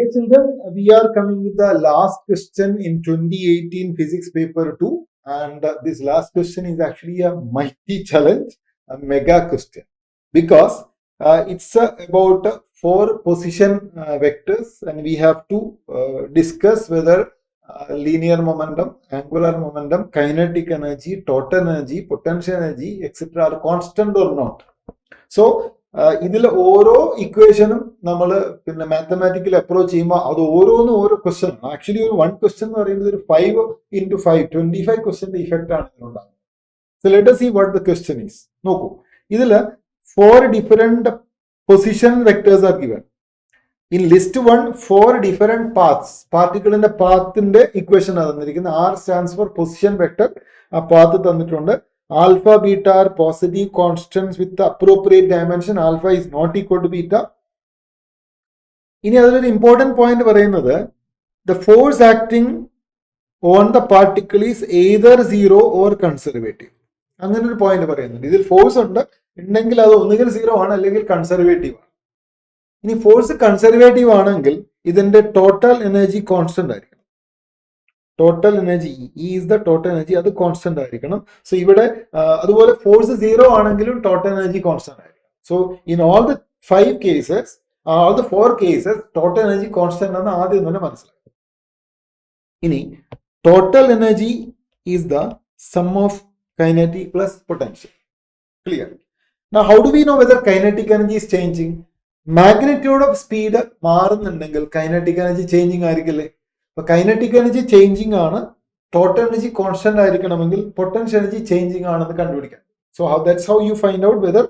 Dear children, we are coming with the last question in 2018 physics paper 2, and this last question is actually a mighty challenge, a mega question, because it's about 4 position vectors, and we have to discuss whether linear momentum, angular momentum, kinetic energy, total energy, potential energy, etc. are constant or not. So ഇതിൽ ഓരോ ഇക്വേഷനും നമ്മൾ പിന്നെ mathematical approach ചെയ്യുമ്പോൾ അത് ഓരോന്നും ഓരോ question ആണ്. ആക്ച്വലി ഒരു 1 ക്വസ്റ്റ്യൻ എന്ന് പറയുന്നത് ഒരു 5 into 5 25 ക്വസ്റ്റ്യന്റെ ഇഫക്റ്റ് ആണ് ഇതിലുണ്ടാകുന്നത്. So let us see what the question is. നോക്കൂ, ഇതിൽ 4 different position vectors are given. In list 1 4 different paths, പാർട്ടിക്കിളിന്റെ പാത്തിന്റെ ഇക്വേഷൻ ആണ് തന്നിരിക്കുന്നത്. R stands for position vector. ആ പാത്ത് തന്നിട്ടുണ്ട്. Alpha, beta are positive constants with the appropriate dimension. Alpha is not equal to beta. ഇനി അതിലൊരു important point പറയുന്നത് the force acting on the particle is either zero or conservative. അങ്ങനെ ഒരു point പറയുന്നുണ്ട്. ഇതിൽ force ഉണ്ടെങ്കിൽ അത് ഒന്നുകിൽ സീറോ ആണ് അല്ലെങ്കിൽ കൺസർവേറ്റീവ് ആണ്. ഇനി ഫോഴ്സ് കൺസർവേറ്റീവ് ആണെങ്കിൽ ഇതിന്റെ ടോട്ടൽ എനർജി കോൺസ്റ്റന്റ് ആയിരിക്കും. Total energy is the total energy, അത് കോൺസ്റ്റന്റ് ആയിരിക്കണം. സോ ഇവിടെ അതുപോലെ ഫോഴ്സ് സീറോ ആണെങ്കിലും ടോട്ടൽ എനർജി കോൺസ്റ്റന്റ് ആയിരിക്കണം. So in all the 5 cases, all the 4 cases total energy constant ആണ് ആദ്യം തന്നെ മനസ്സിലാക്കുക. ഇനി total energy is the sum of kinetic plus potential. Clear? Now how do we know whether kinetic energy is changing? Magnitude of speed മാറുന്നുണ്ടെങ്കിൽ kinetic energy changing ആയിരിക്കില്ലേ? അപ്പൊ kinetic energy changing ആണ്, total energy constant ആയിരിക്കണമെങ്കിൽ potential energy changing ആണെന്ന് കണ്ടുപിടിക്കാം. So that's how you find out whether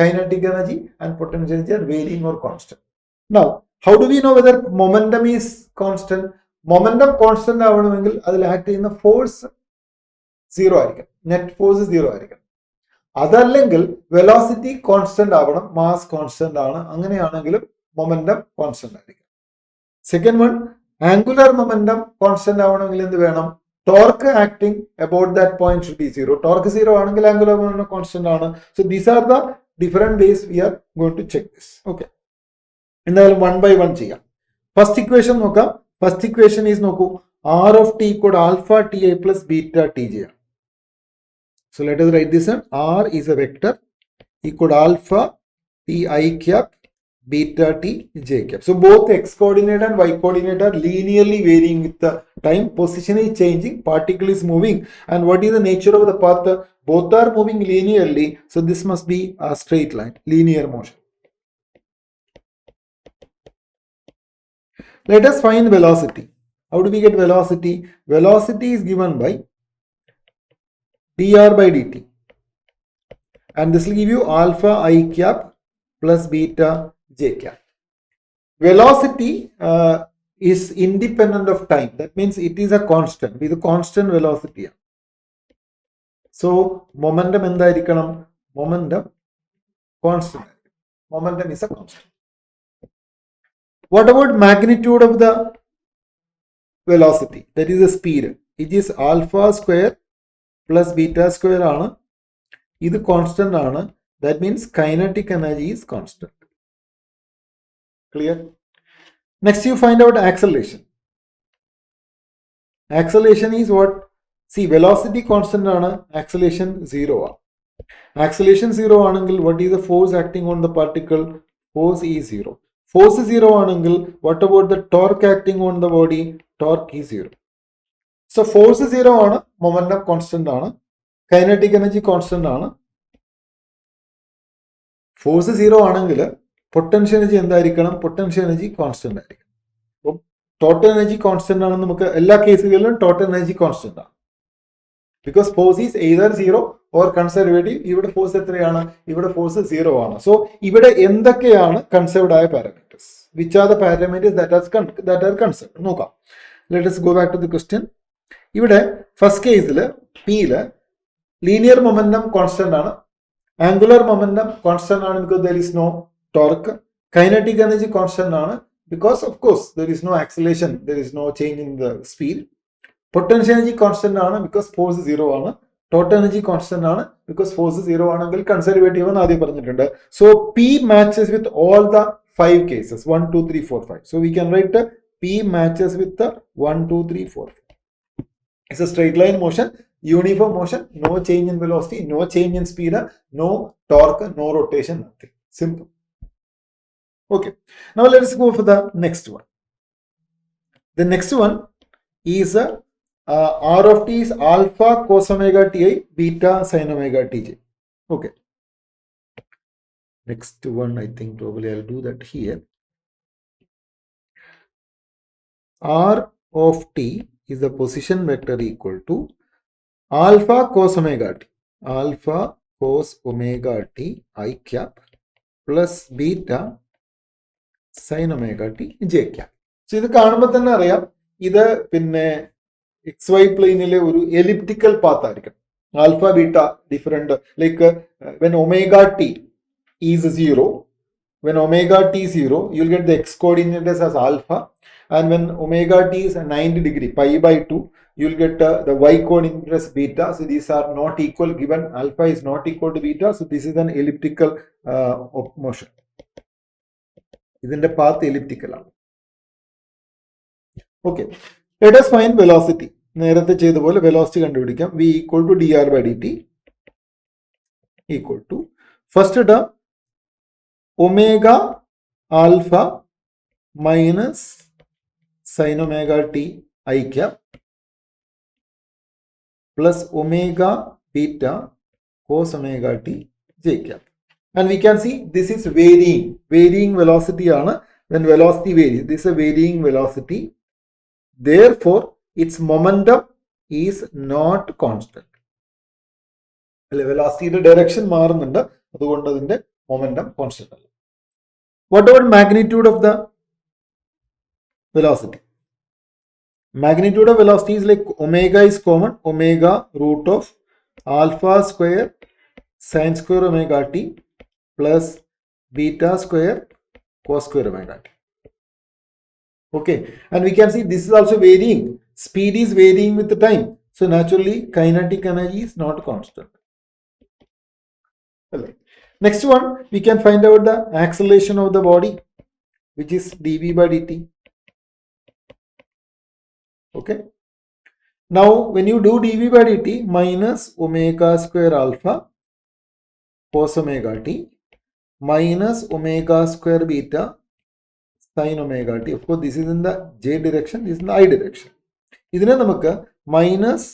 kinetic energy and potential energy are varying or constant. Now how do we know whether momentum is constant? Momentum constant ആവണമെങ്കിൽ അതിൽ act ചെയ്യുന്ന force zero ആയിരിക്കും, net force zero ആയിരിക്കും. അതല്ലെങ്കിൽ velocity constant ആവണം, mass constant ആണ്. അങ്ങനെയാണെങ്കിലും momentum constant ആയിരിക്കും. Second one, angular momentum constant ആവണമെങ്കിൽ എന്ത് വേണം? Torque acting about that point should be zero. Torque zero ആണെങ്കിൽ ആംഗുലർ മൊമെന്റം കോൺസ്റ്റന്റ് ആണ്. So these are the different ways we are going to check this. Okay, എന്തായാലും 1 by 1 ചെയ്യാം. First equation നോക്കാം. First equation is നോക്കൂ, R of T equal alpha T I plus beta T J. So let us write this one. R is a vector equal to alpha t I cap beta t j cap. So both x coordinate and y coordinate are linearly varying with the time. Position is changing, particle is moving, and what is the nature of the path? Both are moving linearly, so this must be a straight line, linear motion. Let us find velocity. How do we get velocity? Velocity is given by dr by dt, and this will give you alpha I cap plus beta j cap. Velocity is independent of time. That means it is a constant. With a constant velocity. So momentum എന്തായിരിക്കണം? Momentum constant. Momentum is a constant. What about magnitude of the velocity? That is the speed. It is alpha square plus beta square ആണ്. ഇത് constant ആണ്. That means kinetic energy is constant. Clear? Next you find out acceleration. Acceleration is what? See, velocity constant ആണ്, acceleration 0 ആണ്. Acceleration 0 ആണെങ്കിൽ what is the force acting on the particle? Force is 0. Force 0 ആണെങ്കിൽ what about the torque acting on the body? Torque is 0. So force 0 ആണ്, momentum constant ആണ്, kinetic energy constant ആണ്. Force 0 ആണെങ്കിൽ potential energy എന്തായിരിക്കണം? Potential energy constant ആയിരിക്കും. അപ്പം total energy constant ആണ്. നമുക്ക് എല്ലാ കേസുകളിലും ടോട്ടൽ എനർജി കോൺസ്റ്റന്റ് ആണ്. Because force is either 0 or conservative. ഇവിടെ ഫോഴ്സ് എത്രയാണ്? ഇവിടെ ഫോഴ്സ് 0 ആണ്. സോ ഇവിടെ എന്തൊക്കെയാണ് കൺസർവ്ഡ് ആയ parameters? Which are the parameters that are conserved? നോക്കാം. Let us go back to the question. ഇവിടെ ഫസ്റ്റ് കേസിൽ പിയില് ലീനിയർ മൊമെന്റം കോൺസ്റ്റന്റ് ആണ്, ആംഗുലർ മൊമെന്റം കോൺസ്റ്റന്റ് ആണ് because there is no torque. Kinetic energy constant ആണ് because of course there is no acceleration, there is no change in the speed. Potential energy constant ആണ് because force 0 ആണ്. Total energy constant ആണ് because force 0 ആണെങ്കിൽ conservative എന്ന് ആദ്യം പറഞ്ഞിട്ടുണ്ട്. So P matches with all the 5 cases 1, 2, 3, 4, 5. So we can write P matches with the 1, 2, 3, 4. It's a straight line motion, uniform motion, no change in velocity, no change in speed, no torque, no rotation, nothing. Simple. Okay. Now let's go for the next one. The next one is R of t is alpha cos omega ti, beta sin omega tj. Okay. Next one, I think probably I'll do that here. R of t is the position vector equal to alpha cos omega t. Alpha cos omega t I cap plus beta sin omega t j cap. So this കാണുമ്പോൾ തന്നെ അറിയാം ഇത് പിന്നെ xy പ്ലെയിനിലെ ഒരു elliptical path ആയിരിക്കും. Alpha beta different, like when omega t is 0, when omega t is 0, you'll get the x coordinates as alpha, and when omega t is 90 degree, pi by 2, you'll get the y coordinate as beta. So these are not equal, given alpha is not equal to beta. So this is an elliptical motion. Isn't the path elliptical? Okay, let us find velocity. നേരത്തെ ചെയ്ത പോലെ velocity കണ്ടുപിടിക്കാം. V equal to dr by dt equal to first term omega alpha minus sin omega t I cap plus omega beta cos omega t j cap. And we can see this is varying velocity ആണ്. When velocity varies, this is a varying velocity. Therefore, its momentum is not constant. Velocity direction മാറുന്നുണ്ട്, അതുകൊണ്ട് അതിന്റെ momentum constant അല്ല. What about magnitude of the velocity? Magnitude of velocity is like omega is common, omega root of alpha square sin square omega t plus beta square cos square omega t. Okay, and we can see this is also varying. Speed is varying with the time. So naturally, kinetic energy is not constant. Next one, we can find out the acceleration of the body, which is dv by dt. Okay. Now, when you do dv by dt minus omega square alpha cos omega t minus omega square beta sin omega t. Of course, this is in the j direction, this is in the I direction. ഇതിനെ നമുക്ക് minus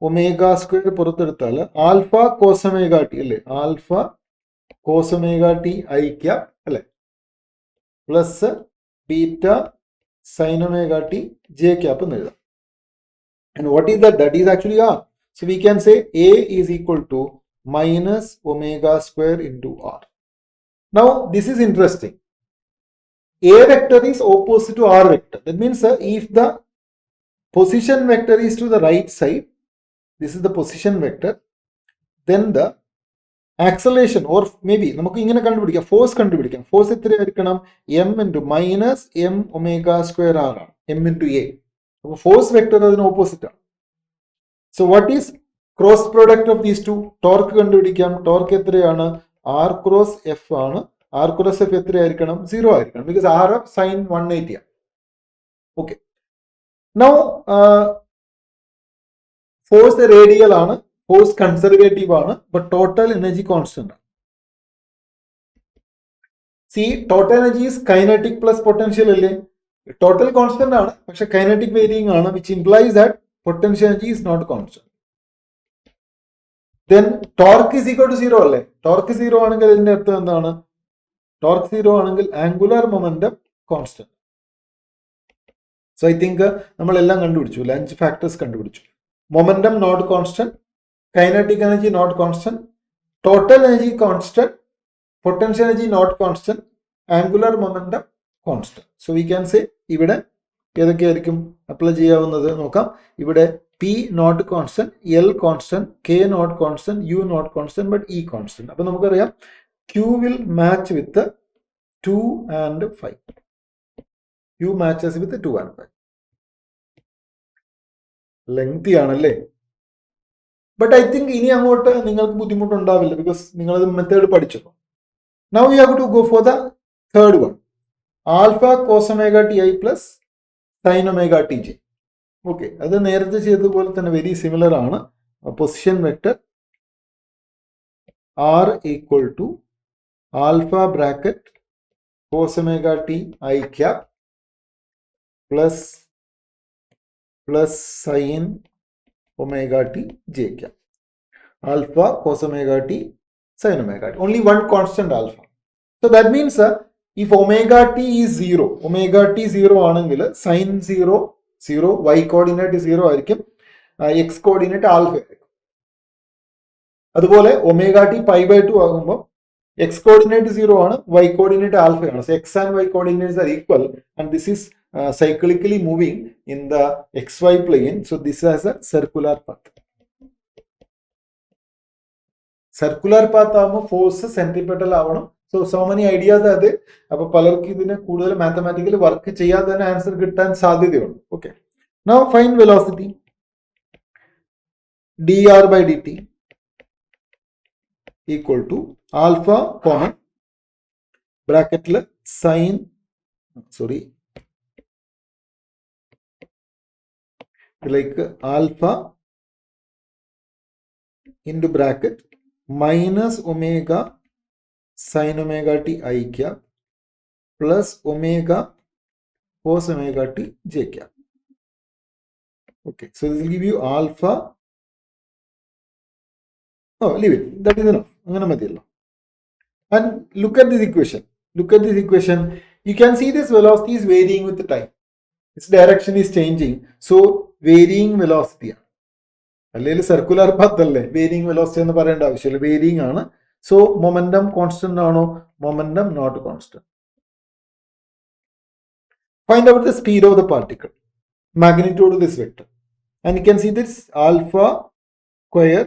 omega square പുറത്തെടുത്താൽ alpha cos omega t അല്ലേ, alpha cos omega t i cap അല്ലേ, plus beta sine omega t j cap എന്ന് എഴുതാം. And what is that? That is actually R. So we can say A is equal to minus omega square into R. Now this is interesting. A vector is opposite to R vector. That means if the position vector is to the right side, this is the position vector, then the acceleration, or maybe നമുക്ക് ഇങ്ങനെ കണ്ടുപിടിക്കാം, force കണ്ടുപിടിക്കാം. Force എത്രയായിരിക്കണം? m into minus m omega square r ആണ്, m into a. അപ്പോൾ force vector അതിന് opposite ആണ്. So what is cross product of these two? Torque കണ്ടുപിടിക്കാം. Torque എത്രയാണ്? r ക്രോസ് f ആണ്. r cross f എത്രയായിരിക്കണം? 0 ആയിരിക്കണം, because r sign 180 ആണ്. Okay, now force radial ആണ്, ഫോഴ്സ് കൺസർവേറ്റീവ് ആണ്, ബട്ട് ടോട്ടൽ എനർജി കോൺസ്റ്റന്റ് ആണ്. C, total energy is kinetic plus potential അല്ലേ? Total constant ആണ്, പക്ഷെ കൈനറ്റിക് വേരിയിങ് ആണ്, which implies that potential energy is not constant. Then torque is equal to 0 അല്ലേ? Torque 0 ആണെങ്കിൽ അതിന്റെ അർത്ഥം എന്താണ്? ടോർക്ക് 0 ആണെങ്കിൽ angular momentum constant. So I think നമ്മളെല്ലാം കണ്ടുപിടിച്ചു, 5 ഫാക്ടേഴ്സ് കണ്ടുപിടിച്ചു. Momentum not constant, kinetic energy not constant, total energy constant, potential energy not constant, angular momentum constant. So we can say ഇവിടെ ഏതൊക്കെയായിരിക്കും അപ്ലൈ ചെയ്യാവുന്നത് നോക്കാം. ഇവിടെ P not constant, L constant, K not constant, U not constant, but E constant. അപ്പൊ നമുക്കറിയാം Q will match with 2 and 5. Q matches with 2 and 5. Lengthy ആണല്ലേ? But I think ഇനി അങ്ങോട്ട് നിങ്ങൾക്ക് ബുദ്ധിമുട്ടുണ്ടാവില്ല, ബിക്കോസ് നിങ്ങളത് മെത്തേഡ് പഠിച്ചു. Now you have to go for the third one. alpha cos omega ti plus sin omega tj. Okay, അത് നേരത്തെ ചെയ്തതുപോലെ തന്നെ വെരി സിമിലർ ആണ്. Position vector r equal to alpha bracket cos omega t I cap plus sin omega t j cap. Alpha cos omega t sin omega t. Only one constant alpha. So that means if omega t is 0, omega t 0 ആണെങ്കിൽ sin 0 0, y coordinate 0 ആയിരിക്കും, x coordinate alpha ആയിരിക്കും. അതുപോലെ omega T pi by 2 ആകുമ്പോൾ x coordinate 0 ആണ്, y coordinate alpha ആണ്. So x and y coordinates are equal and this is cyclically moving in the xy plane. So this has a circular path. Circular path ആകുമ്പോൾ force centripetal ആവണം. So many ideas അത്. അപ്പൊ പലർക്കും ഇതിനെ കൂടുതൽ mathematically work ചെയ്യാതെ തന്നെ answer കിട്ടാൻ സാധ്യതയുണ്ട്. Okay, now find velocity. dr by dt equal to alpha common ബ്രാക്കറ്റിൽ sine like alpha into bracket minus omega sin omega t I cap plus omega cos omega t j cap. Okay, so this will give you alpha. Oh, leave it. That is enough. And look at this equation. You can see this velocity is varying with the time. Its direction is changing. So varying velocity. അല്ലെങ്കിൽ circular path അല്ലേ, varying velocity എന്ന് പറയേണ്ട ആവശ്യമില്ല, varying ആണ്. So momentum constant ആണോ? Momentum not constant. Find out the speed of the particle, magnitude of this vector, and you can see this alpha square,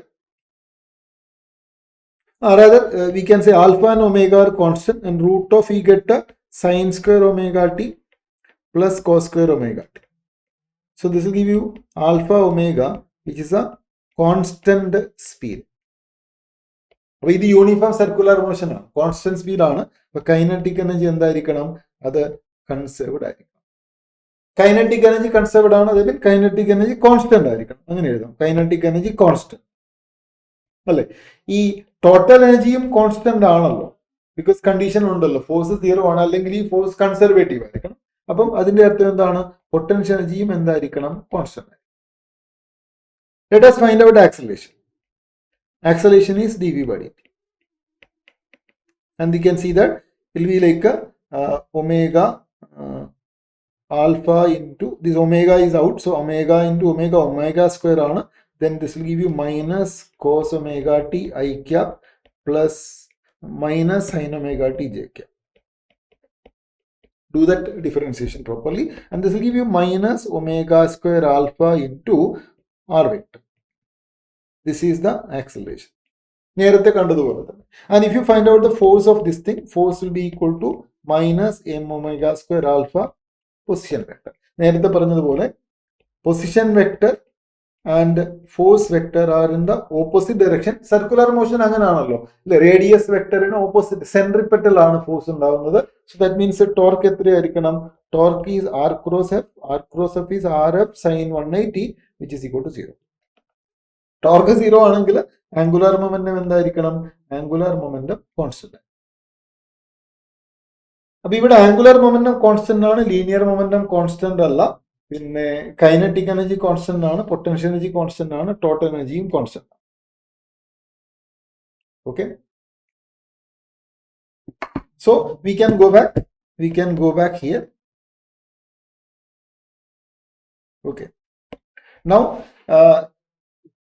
rather we can say alpha and omega are constant and root of we get a sin square omega t plus cos square omega t. So this will give you alpha omega, which is a constant speed. അപ്പോൾ ഇത് uniform circular motion ആണ്, constant speed ആണ്. അപ്പൊ kinetic energy എന്തായിരിക്കണം? അത് conserved ആയിരിക്കണം. Kinetic energy conserved ആണ്, അതായത് കൈനറ്റിക് എനർജി കോൺസ്റ്റന്റ് ആയിരിക്കണം. അങ്ങനെ എഴുതാം, കൈനറ്റിക് എനർജി കോൺസ്റ്റന്റ് അല്ലെ. ഈ ടോട്ടൽ എനർജിയും കോൺസ്റ്റന്റ് ആണല്ലോ, ബിക്കോസ് കണ്ടീഷൻ ഉണ്ടല്ലോ, ഫോഴ്സ് 0 ആണ്, അല്ലെങ്കിൽ ഈ ഫോഴ്സ് കൺസർവേറ്റീവ് ആയിരിക്കണം. അപ്പം അതിന്റെ അർത്ഥം എന്താണ്? പൊട്ടൻഷ്യൽ എനർജിയും എന്തായിരിക്കണം? Constant. Let us find out acceleration. Acceleration is dv by dt. And we can see that it will be like omega alpha into, this omega is out, so omega into omega square ആണ്. Then this will give you minus cos omega t I cap plus minus sin omega t j cap. Do that differentiation properly and this will give you minus omega square alpha into r vector. This is the acceleration. നേരത്തെ കണ്ടതുപോലെ തന്നെ. And if you find out the force of this thing, force will be equal to minus m omega square alpha position vector. നേരത്തെ പറഞ്ഞതുപോലെ position vector and force vector are in the opposite direction. Circular motion അങ്ങനെയാണല്ലോ, radius വെക്ടറിന് opposite centripetal ആണ് force ഉണ്ടാവുന്നത്. So that means torque എത്രയായിരിക്കണം? Torque is r cross f. r cross f is rf sin 180 which is equal to 0. Torque 0 ആണെങ്കിൽ angular momentum എന്തായിരിക്കണം? Angular momentum constant. അപ്പൊ ഇവിടെ angular momentum constant ആണ്, linear momentum constant അല്ല. പിന്നെ kinetic energy constant ആണ്, potential energy constant ആണ്, total എനർജിയും കോൺസ്റ്റന്റ് ആണ്. Okay, so we can go back here. Okay, now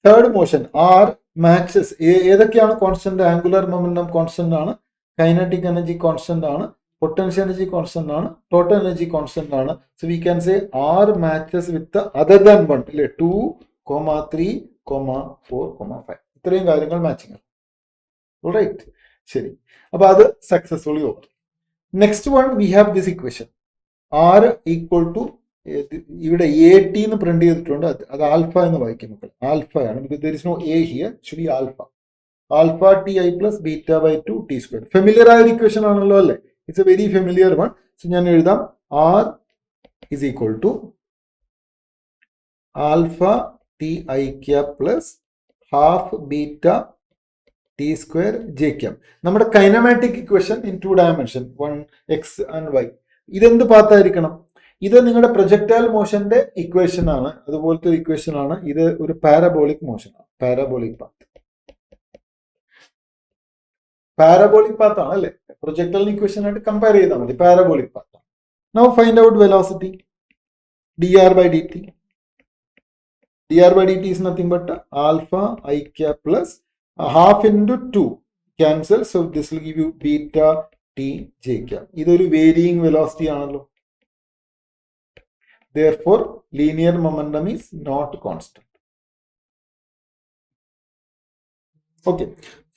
third motion r matches ഏതൊക്കെയാണ് കോൺസ്റ്റന്റ്? ആംഗുലാർ മൊമെന്റം കോൺസ്റ്റന്റ് ആണ്, kinetic energy constant ആണ്, potential energy constant ആണ്, total energy constant ആണ്. So we can say r matches with other than 1 അല്ലേ, 2, 3, 4, 5 ഇത്രയും കാര്യങ്ങൾ matching ആണ്. Alright, ശരി. അപ്പൊ അത് successfully over. Next one we have this equation r equal to, ഇവിടെ AT എന്ന് പ്രിന്റ് ചെയ്തിട്ടുണ്ട്, അത് ആൽഫ എന്ന് വായിക്കും മക്കൾ, ആൽഫയാണ്. Because there is no a here, should be alpha. Alpha ti plus beta by 2 t square. Familiar ആയ equation ആണല്ലോ അല്ലേ, It's a very familiar one. So ഞാൻ എഴുതാം R is equal to alpha t I cap plus half beta t square j cap. നമ്മുടെ kinematic equation in 2 dimension 1 x and y. ഇതെന്ത് പാത്തായിരിക്കണം? ഇത് നിങ്ങളുടെ projectile മോഷന്റെ equation ആണ്, അതുപോലത്തെ ഇക്വേഷൻ ആണ്. ഇത് ഒരു പാരബോളിക് മോഷൻ ആണ്, പാരബോളിക് പാത്ത്. പാരബോളിക് പാത്ത് ആണ് അല്ലെ? പ്രൊജക്ടൈൽ ഇക്വേഷൻ ആയിട്ട് കമ്പയർ ചെയ്താൽ മതി, പാരബോളിക് പാത്ത് ആണ്. Now find out velocity dr by dt. dr by dt is nothing but alpha I cap plus half into 2 cancel, so this will give you beta t j cap. ഇതൊരു varying velocity ആണല്ലോ. Therefore, linear momentum is not constant. Okay.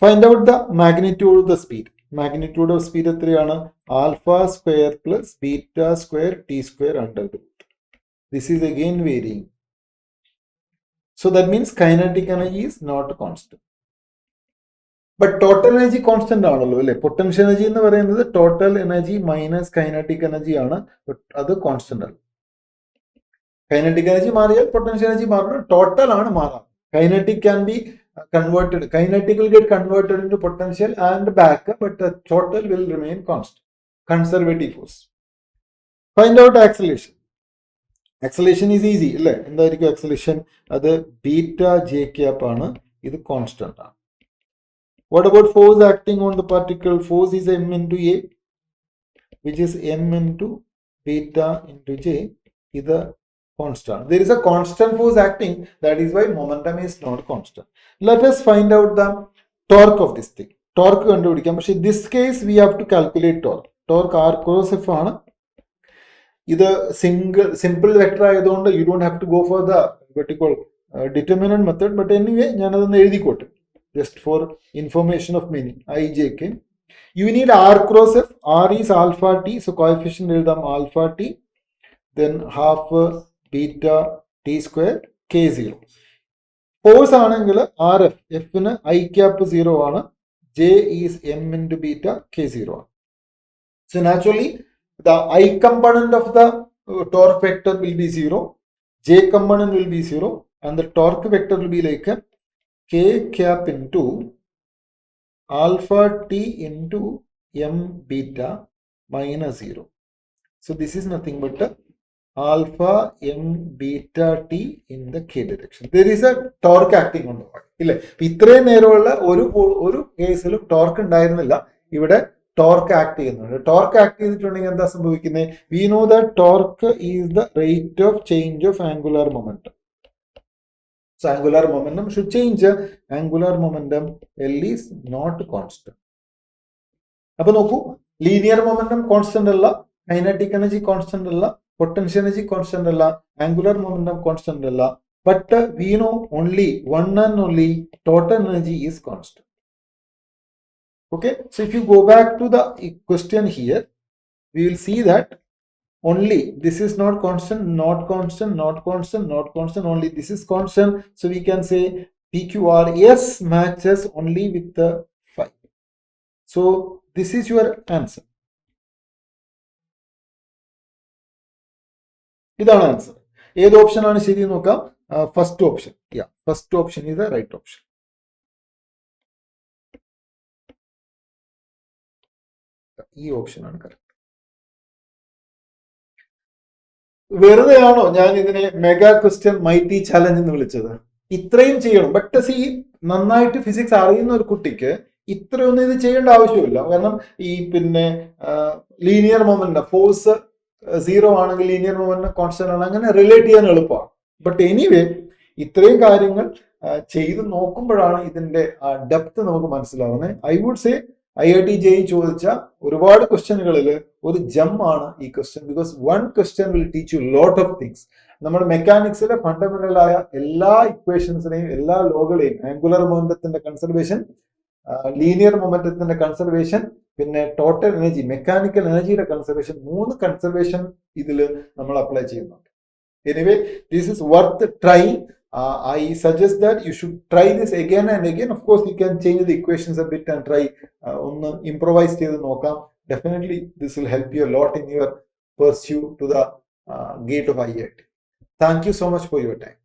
Find out the magnitude of the speed. Magnitude of speed എത്രയാണ്? Alpha square plus beta square t square under the root. This is again varying. So that means kinetic energy is not constant. But total energy constant ആണല്ലോ അല്ലെ? Potential energy എന്ന് പറയുന്നത് total energy minus kinetic energy ആണ്. അത് constant അല്ല. Kinetic energy മാറിയാൽ potential energy മാറണം, total ആണ് മാറാം. Kinetic can be converted, kinetic will get converted into potential and back, but the total will remain constant. Conservative force. Find out acceleration. Acceleration is easy അല്ലേ? എന്തായിരിക്കും acceleration? അത് beta j cap ആണ്, ഇത് constant ആണ്. What about force acting on the particle? Force is m into a, which is m into beta into j. ഇത് constant. There is a constant force acting, that is why momentum is not constant. Let us find out the torque of this thing. Torque കണ്ടുപിടിക്കാം. പക്ഷേ in this case we have to calculate torque. Torque r cross f ആണ്. ഇത് simple vector ആയതുകൊണ്ട് you don't have to go for the what you call determinant method, but anyway ഞാനതൊന്ന് എഴുതിക്കോട്ടെ just for information of meaning. ijk. You need r cross f. R is alpha t, so coefficient എഴുതാം alpha t, then half beta t square k0. Force ആണെങ്കിൽ R F, എഫിന് I cap 0 ആണ്, J is M into beta k0 ആണ്. So naturally the I component of the torque vector will be 0, J component will be 0, and the torque vector will be like k cap into alpha T into M beta minus 0. So this is nothing but alpha m beta t in the k direction. There is a torque acting on the body. ഇല്ലേ? ഇത്രയും നേരമുള്ള ഒരു കേസിലും torque ഉണ്ടായിരുന്നില്ല, ഇവിടെ torque act ചെയ്യുന്നുണ്ട്. Torque act ചെയ്തിട്ടുണ്ടെങ്കിൽ എന്താ സംഭവിക്കുന്നത്? We know that torque is the rate of change of angular momentum. So angular momentum should change. Angular momentum L is not constant. അപ്പൊ നോക്കൂ, ലീനിയർ മൊമെന്റം കോൺസ്റ്റന്റ് അല്ല, kinetic energy constant അല്ല, potential energy constant അല്ല, angular momentum constant അല്ല, but we know only one and only total energy is constant. Okay, so if you go back to the question here, we will see that only this is not constant, not constant, not constant, not constant, only this is constant. So we can say PQRS matches only with the 5. So this is your answer. ഇതാണ് answer. ഏത് option ആണ് ശരി നോക്കാം? First option. First option is the right option. ഈ option ആണ് correct. വെറുതെയാണോ ഞാൻ ഇതിനെ മെഗാ ക്വസ്റ്റ്യൻ മൈറ്റി ചാലഞ്ച് എന്ന് വിളിച്ചത്? ഇത്രയും ചെയ്യണം. ബട്ട് സി, നന്നായിട്ട് ഫിസിക്സ് അറിയുന്ന ഒരു കുട്ടിക്ക് ഇത്രയൊന്നും ഇത് ചെയ്യേണ്ട ആവശ്യമില്ല. കാരണം ഈ ലീനിയർ മൊമെന്റം ഫോഴ്സ് 0 ആണെങ്കിൽ ലീനിയർ മൊമെന്റം കോൺസ്റ്റന്റ് ആണ്, അങ്ങനെ റിലേറ്റ് ചെയ്യാൻ എളുപ്പമാണ്. ബട്ട് എനിവേ ഇത്രയും കാര്യങ്ങൾ ചെയ്ത് നോക്കുമ്പോഴാണ് ഇതിന്റെ ഡെപ്ത് നമുക്ക് മനസ്സിലാവുന്നത്. I would say IIT JEE ചോദിച്ച ഒരുപാട് ക്വസ്റ്റ്യനുകളിൽ ഒരു ജം ആണ് ഈ question. Because one question will teach you lot of things. നമ്മുടെ മെക്കാനിക്സിലെ ഫണ്ടമെന്റൽ ആയ എല്ലാ ഇക്വേഷൻസിനെയും എല്ലാ ലോകളെയും, ആംഗുലർ മൊമെന്റത്തിന്റെ കൺസർവേഷൻ, ലീനിയർ മൊമെന്റത്തിന്റെ കൺസർവേഷൻ, പിന്നെ ടോട്ടൽ എനർജി, മെക്കാനിക്കൽ എനർജിയുടെ കൺസർവേഷൻ, 3 കൺസർവേഷൻ ഇതിൽ നമ്മൾ അപ്ലൈ ചെയ്യുന്നുണ്ട്. Anyway this is worth try. I suggest that you should try this again and again. Of course, you can change the equations a bit and try ഒന്ന് improvise ചെയ്ത് നോക്കാം. Definitely, this will help you a lot in your pursuit to the gate of IIT. Thank you so much for your time.